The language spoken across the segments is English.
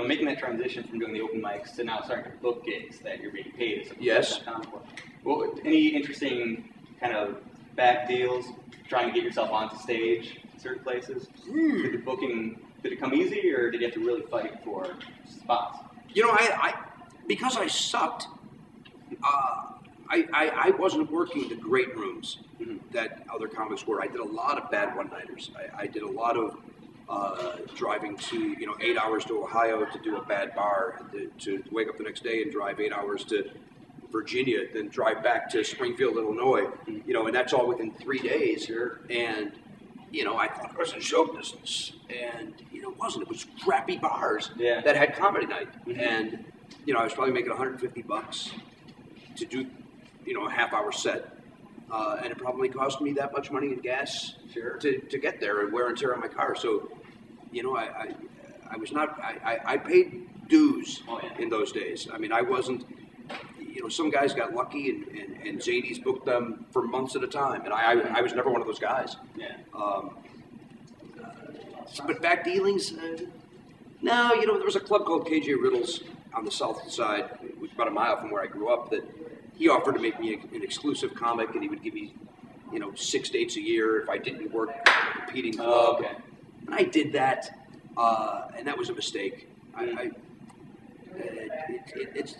making that transition from doing the open mics to now starting to book gigs that you're being paid as a Yes. professional comic. Well, any interesting kind of back deals trying to get yourself onto stage in certain places? Did the booking, did it come easy, or did you have to really fight for spots? You know, because I sucked, I wasn't working the great rooms that other comics were. I did a lot of bad one-nighters. I did a lot of driving to, 8 hours to Ohio to do a bad bar, to wake up the next day and drive 8 hours to Virginia, then drive back to Springfield, Illinois, and that's all within 3 days here. And, I thought it was in show business. And, it wasn't. It was crappy bars that had comedy night. And, I was probably making $150 to do, a half-hour set. And it probably cost me that much money in gas to get there and wear and tear on my car. So, I was not, I paid dues in those days. I mean, I wasn't, some guys got lucky and Zanies booked them for months at a time. And I was never one of those guys. Yeah. But back dealings, no, there was a club called KJ Riddles on the south side, which was about a mile from where I grew up, that he offered to make me an exclusive comic, and he would give me, 6 dates a year if I didn't work at a competing club. Okay. And I did that, and that was a mistake. It's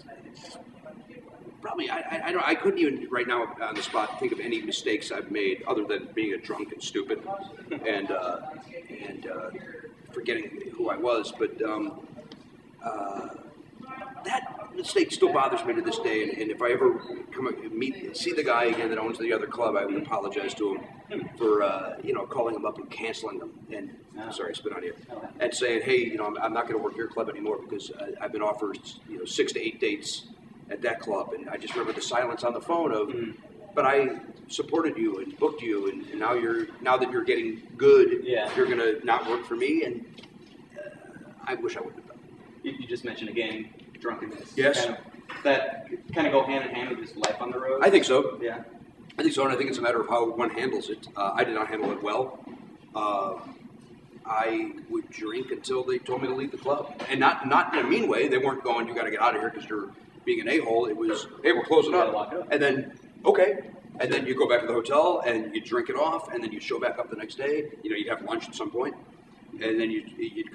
probably I couldn't even right now on the spot think of any mistakes I've made other than being a drunk and stupid and forgetting who I was. But that mistake still bothers me to this day. And if I ever see the guy again that owns the other club, I would apologize to him for calling him up and canceling them. And sorry, I spit on you. And saying, hey, I'm not going to work your club anymore because I've been offered 6 to 8 dates at that club, and I just remember the silence on the phone of, but I supported you and booked you, and now that you're getting good, you're gonna not work for me, and I wish I wouldn't have done. You just mentioned again drunkenness. Yes. That kind of go hand in hand with just life on the road. I think so. Yeah. I think so, and I think it's a matter of how one handles it. I did not handle it well. I would drink until they told me to leave the club, and not in a mean way. They weren't going, you got to get out of here because you're being an a-hole. It was, hey, we're closing up. And then, okay. And then you go back to the hotel and you drink it off, and then you show back up the next day. You'd have lunch at some point, and then you'd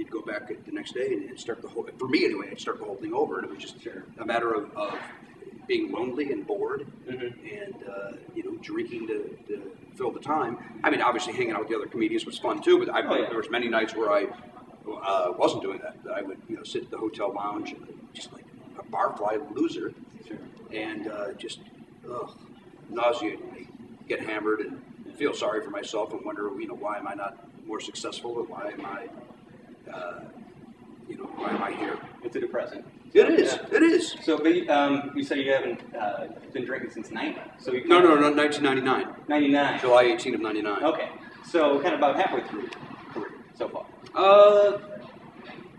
go back the next day and start the whole, for me anyway, I'd start the whole thing over. And it was just a matter of being lonely and bored and, drinking to fill the time. I mean, obviously hanging out with the other comedians was fun too, but there was many nights where I wasn't doing that. I would, sit at the hotel lounge and just like a barfly loser, and just nauseating me. Get hammered and feel sorry for myself and wonder, why am I not more successful, or why am I here? It's a depressing. It is. Yeah. It is. So, but you said you haven't been drinking since 90. So no, 1999. 99. July 18 of 99. Okay. So kind of about halfway through career so far.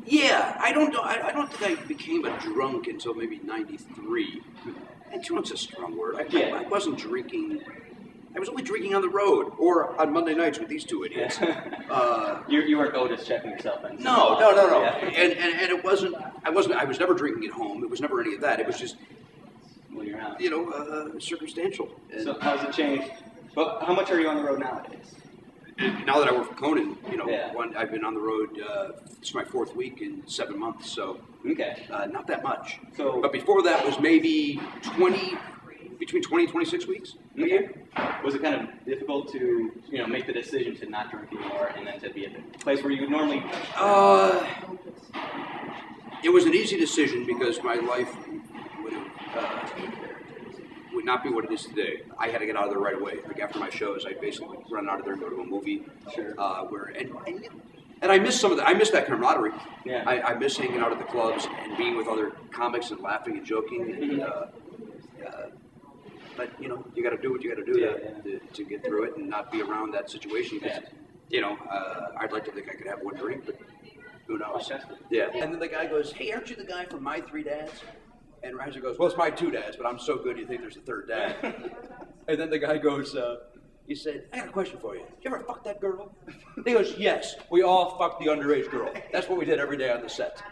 Yeah, I don't know. I don't think I became a drunk until maybe 93. And drunk's a strong word. I wasn't drinking. I was only drinking on the road or on Monday nights with these two idiots. You weren't just checking yourself in. No. Yeah. And it wasn't. I was never drinking at home. It was never any of that. It was just. When you're out. Circumstantial. And so how's it changed? Well, how much are you on the road nowadays? Now that I work for Conan, I've been on the road. It's my 4th week in 7 months, so not that much. So, but before that was maybe between 20 and 26 weeks a year. Was it kind of difficult to make the decision to not drink anymore and then to be at the place where you would normally? It was an easy decision because my life would not be what it is today. I had to get out of there right away. Like after my shows, I'd basically run out of there and go to a movie. And I miss some of that. I miss that camaraderie. Yeah. I miss hanging out at the clubs and being with other comics and laughing and joking. And, but you got to do what you got to do to get through it and not be around that situation. Because, I'd like to think I could have one drink, but who knows? Yeah. And then the guy goes, "Hey, aren't you the guy from My 3 Dads?" And Rachel goes, "Well, it's my 2 dads, but I'm so good you think there's a 3rd dad." And then the guy goes, he said, I got a question for you. You ever fuck that girl? He goes, yes, we all fucked the underage girl. That's what we did every day on the set.